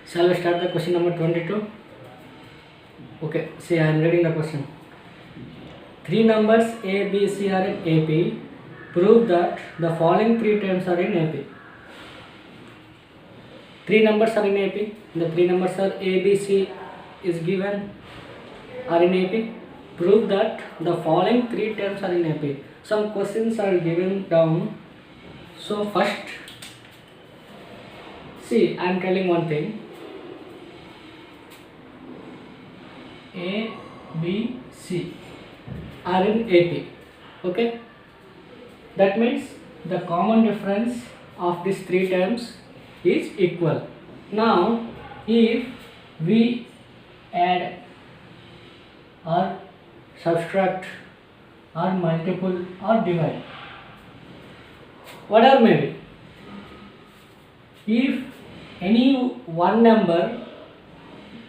Shall we start the question number 22? Okay, see, I am reading the question. Three numbers A, B, C are in AP. Prove that the following three terms are in AP. Three numbers are in AP. The three numbers are A, B, C is given are in AP. Prove that the following three terms are in AP. Some questions are given down. So first, see, I am telling one thing. A, B, C are in AP. Okay, that means the common difference of these three terms is equal. Now if we add or subtract or multiple or divide, whatever may be, if any one number,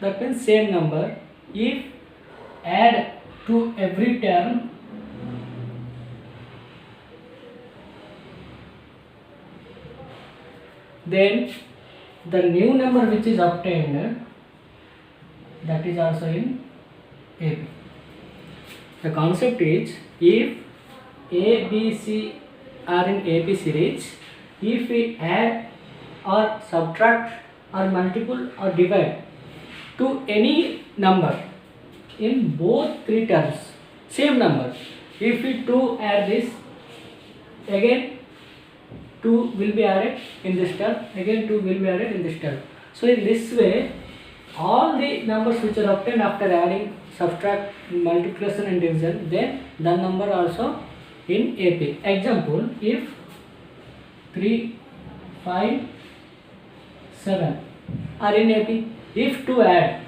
that means same number, if add to every term, then the new number which is obtained, that is also in AP. The concept is, if A, B, C are in AP series, if we add or subtract or multiple or divide to any number in both three terms, same number, if we 2 add this, again 2 will be added in this term, again 2 will be added in this term. So in this way, all the numbers which are obtained after adding, subtract, multiplication and division, then the number also in AP. Example, if 3, 5, 7 are in AP, if 2 add,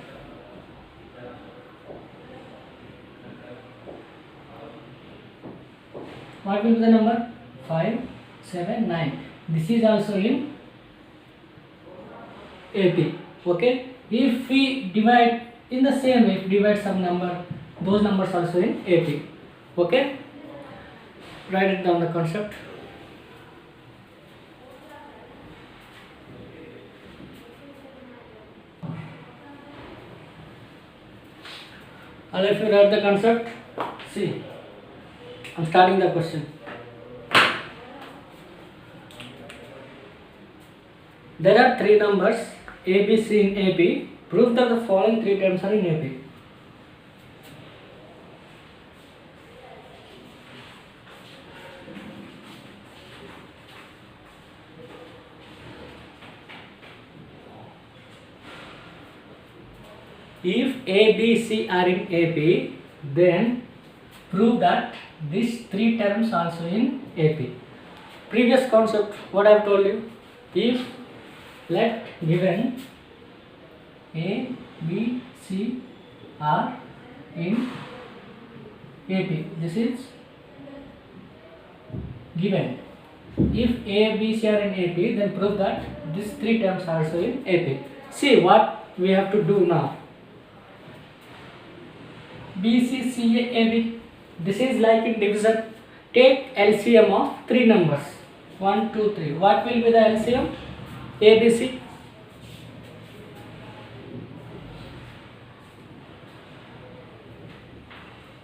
what will be the number? 5, 7, 9. This is also in AP. Okay. If we divide in the same way, if divide some number, those numbers also in AP. Okay. Write it down the concept. And if you write the concept, see, I am starting the question. There are three numbers A, B, C in AP. Prove that the following three terms are in AP. If A, B, C are in AP, then prove that these three terms also in AP. Previous concept, what I have told you, if let given A, B, C are in AP, this is given. If A, B, C are in AP, then prove that these three terms are also in AP. See what we have to do now. B, C, C, A, B. This is like in division. Take LCM of three numbers. 1, 2, 3. What will be the LCM? A, B, C.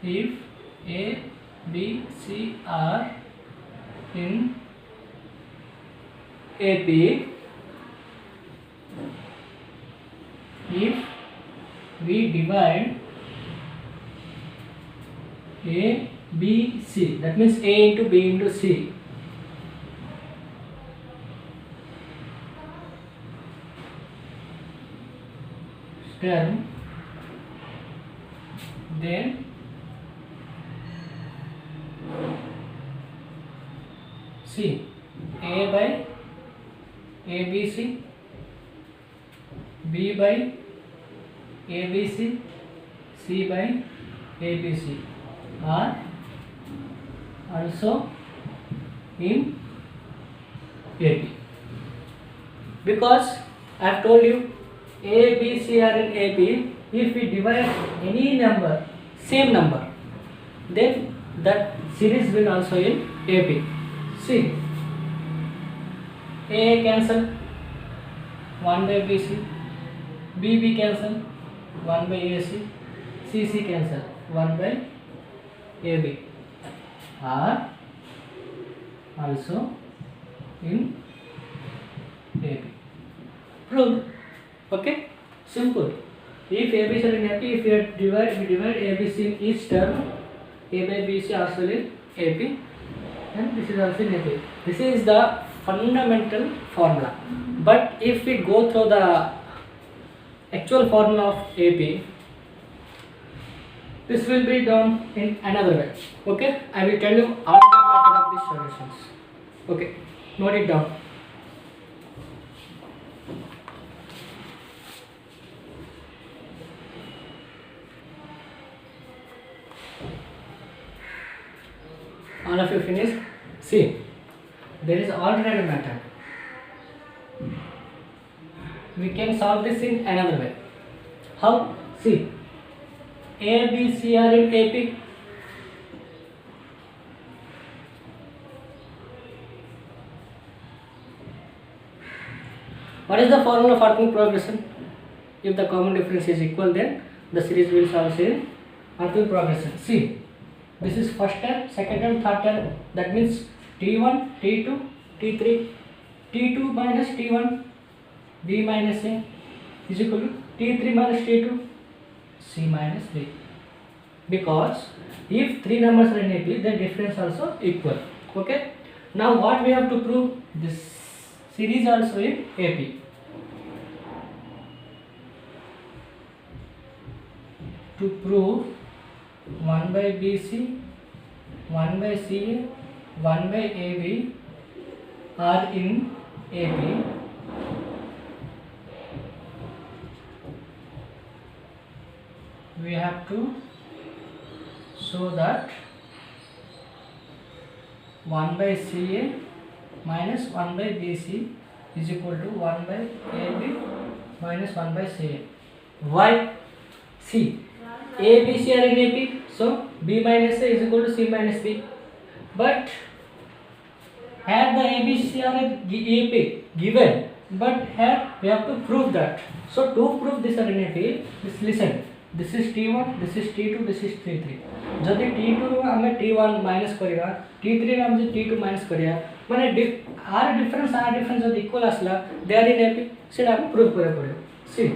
If A, B, C are in AP, if we divide A, B, C, that means A into B into C, term, then C, A by ABC, B by ABC, C by ABC are also in AP. Because I have told you A, B, C are in AP. If we divide any number, same number, then that series will also in AP. See, A cancel, 1 by BC, B cancel 1 by AC, C cancel 1 by AB are also in AB. Proved. Okay, simple. If ABC are in AP, if we divide ABC in each term, A by BC also in AP, and this is also in AP. This is the fundamental formula. But if we go through the actual formula of AP, this will be done in another way. Okay, I will tell you alternate method of these solutions. Okay, note it down. All of you finished? See, there is alternate method. We can solve this in another way. How? See, A, B, C are in AP. What is the formula for Artin progression? If the common difference is equal, then the series will solve in Artin progression. See, this is first term, second term, third term. That means T1, T2, T3, T2 minus T1, B minus A is equal to T3 minus T2, C minus B. Because if three numbers are in AP, then difference also equal. Okay. Now what we have to prove? This series also in AP. To prove 1 by BC, 1 by CA, 1 by AB are in AP, we have to show that 1 by CA minus 1 by BC is equal to 1 by AB minus 1 by CA. Why? See, A, B, C are in AP, so B minus A is equal to C minus B. But here the A, B, C are in AP given, but here we have to prove that. So to prove this are in AP, listen. This is T1, this is T2, this is T3. जदि T2 आमे T1 minus करिया, T3 आमे T2 minus करिया, माने R difference जदि equal आसला, they are in AP. सेटा आमे प्रूव करे पड़े. See.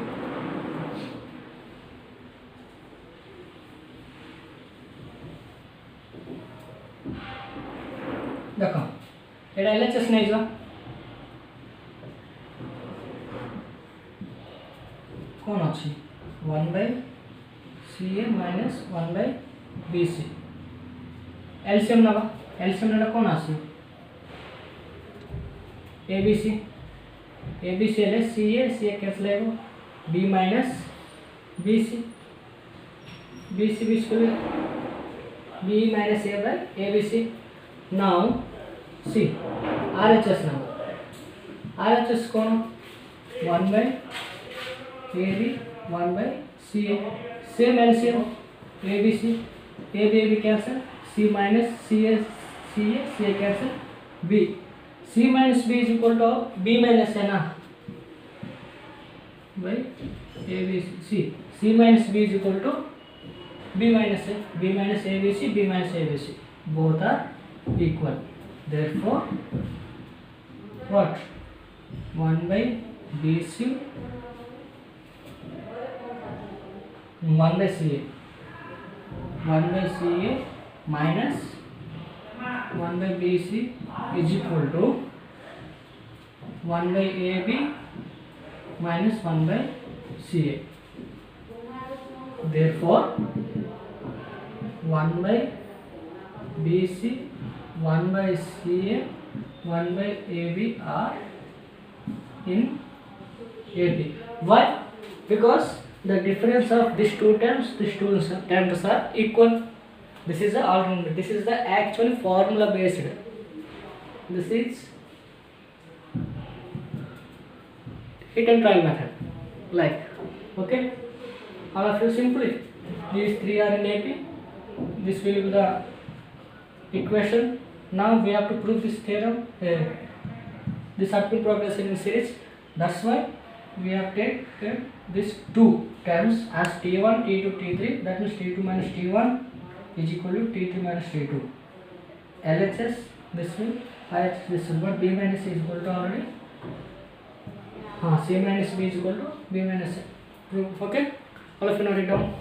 देखो, एटा LHS नहीं जो. कौन अच्छी? 1 by CA minus 1 by BC. LCM नवा. LCM नला कौन आसी? ABC. ABC ले CA कैंसिल है वो. B minus BC. BC को B minus A by ABC. Now see RHS now. RHS कौन? 1 by AB, 1 by CA. Same LCM. ABC. AB cancel. C minus CA cancel. B. C minus B is equal to B minus A ना. By ABC. C minus B is equal to B minus A. B minus ABC. B minus ABC. Both are equal. Therefore, what? 1 by BC, 1 by CA, 1 by CA minus 1 by BC is equal to 1 by AB minus 1 by CA. Therefore, 1 by BC, 1 by CA, 1 by AB are in AP. Why? Because the difference of these two terms are equal. This is the alternative. This is the actual formula based. This is hit and trial method. Like, okay, all of you simply these three are in AP. This will be the equation. Now we have to prove this theorem. This Artin progression in series. That's why we have taken this two terms as T1, T2, T3. That means T2 minus T1 is equal to T3 minus T2. LHS this will, IHS this will, but B minus C is equal to already. C minus B is equal to B minus A. Okay, all of you note it down.